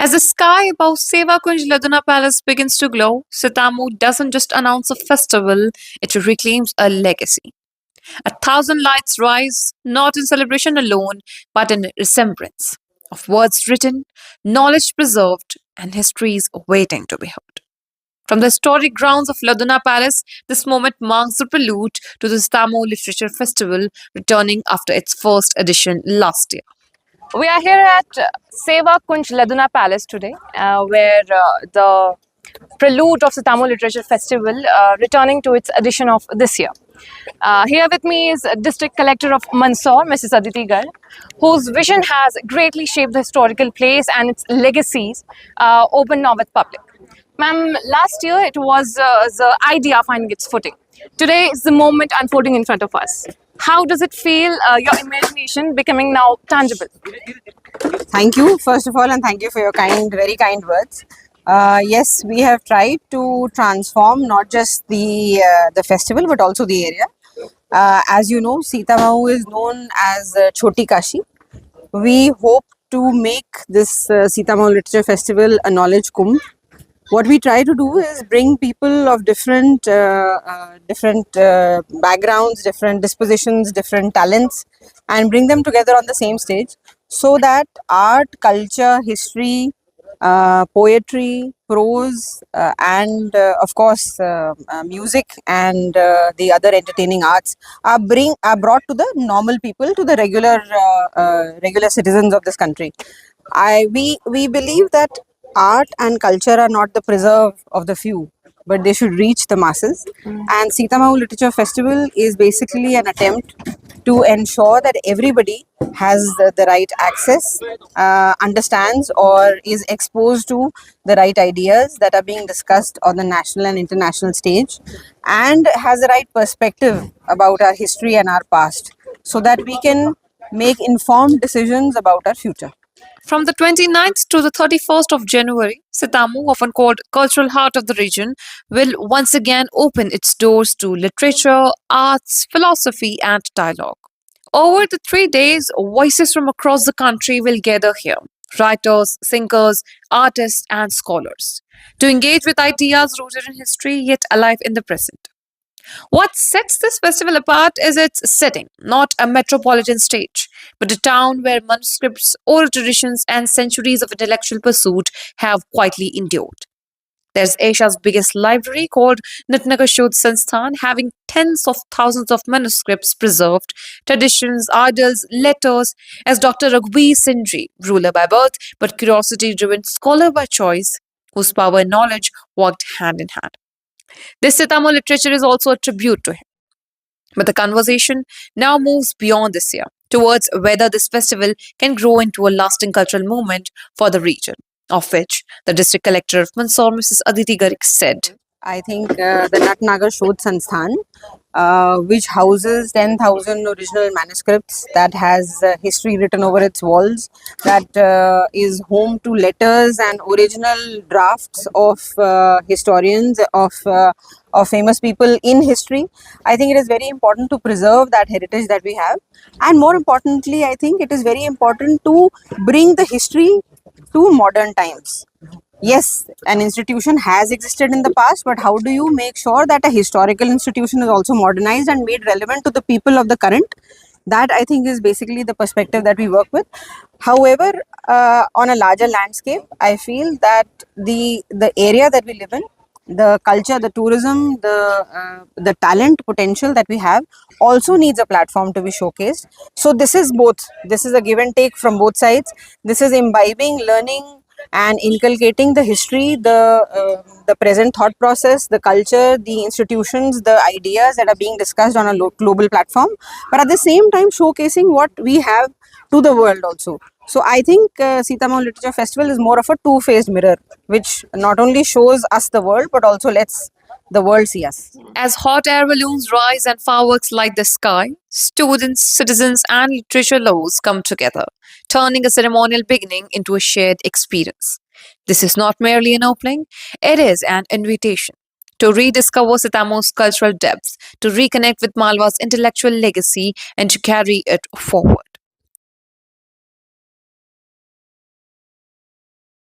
As the sky above Seva Kunj Laduna Palace begins to glow, Sitamau doesn't just announce a festival, it reclaims a legacy. 1,000 lights rise, not in celebration alone, but in remembrance of words written, knowledge preserved, and histories waiting to be heard. From the historic grounds of Laduna Palace, this moment marks the prelude to the Sitamau Literature Festival, returning after its first edition last year. We are here at Seva Kunj Laduna Palace today, where the prelude of Sitamau Literature Festival returning to its edition of this year. Here with me is District Collector of Mandsaur, Mrs. Aditi Garg, whose vision has greatly shaped the historical place and its legacies open now with public. Ma'am, last year it was the idea finding its footing. Today is the moment unfolding in front of us. How does it feel, your imagination becoming now tangible? Thank you, first of all, and thank you for your very kind words. Yes, we have tried to transform not just the festival but also the area. As you know, Sitamau is known as Choti Kashi. We hope to make this Sitamau Literature Festival a knowledge kumbh. What we try to do is bring people of different backgrounds, different dispositions, different talents, and bring them together on the same stage, so that art, culture, history, poetry, prose, and of course music and the other entertaining arts are brought to the normal people, to the regular citizens of this country. We believe that art and culture are not the preserve of the few, but they should reach the masses. And Sitamau Literature Festival is basically an attempt to ensure that everybody has the right access, understands or is exposed to the right ideas that are being discussed on the national and international stage, and has the right perspective about our history and our past, so that we can make informed decisions about our future. From the 29th to the 31st of January, Sitamau, often called cultural heart of the region, will once again open its doors to literature, arts, philosophy, and dialogue. Over the 3 days, voices from across the country will gather here: writers, thinkers, artists, and scholars, to engage with ideas rooted in history yet alive in the present. What sets this festival apart is its setting, not a metropolitan stage, but a town where manuscripts, oral traditions, and centuries of intellectual pursuit have quietly endured. There's Asia's biggest library called Nitnagar Shodh Sansthan, having tens of thousands of manuscripts preserved, traditions, idols, letters, as Dr. Raghuveer Sindri, ruler by birth but curiosity-driven scholar by choice, whose power and knowledge worked hand in hand. This Sitamau literature is also a tribute to him. But the conversation now moves beyond this year, towards whether this festival can grow into a lasting cultural movement for the region, of which the district collector of Mandsaur, Mrs. Aditi Garg, said, I think the Nitnagar Shodh Sansthan, which houses 10,000 original manuscripts, that has history written over its walls, that is home to letters and original drafts of historians, of famous people in history. I think it is very important to preserve that heritage that we have. And more importantly, I think it is very important to bring the history to modern times. Yes, an institution has existed in the past, but how do you make sure that a historical institution is also modernized and made relevant to the people of the current? That, I think, is basically the perspective that we work with. However, on a larger landscape, I feel that the area that we live in, the culture, the tourism, the talent potential that we have also needs a platform to be showcased. So this is both. This is a give and take from both sides. This is imbibing, learning, and inculcating the history, the present thought process, the culture, the institutions, the ideas that are being discussed on a global platform, but at the same time showcasing what we have to the world also. So I think Sitamau Literature Festival is more of a two-faced mirror, which not only shows us the world, but also lets the world see us. as hot air balloons rise and fireworks light the sky, students, citizens, and literature lovers come together, turning a ceremonial beginning into a shared experience. This is not merely an opening, it is an invitation to rediscover Sitamau's cultural depth, to reconnect with Malwa's intellectual legacy, and to carry it forward.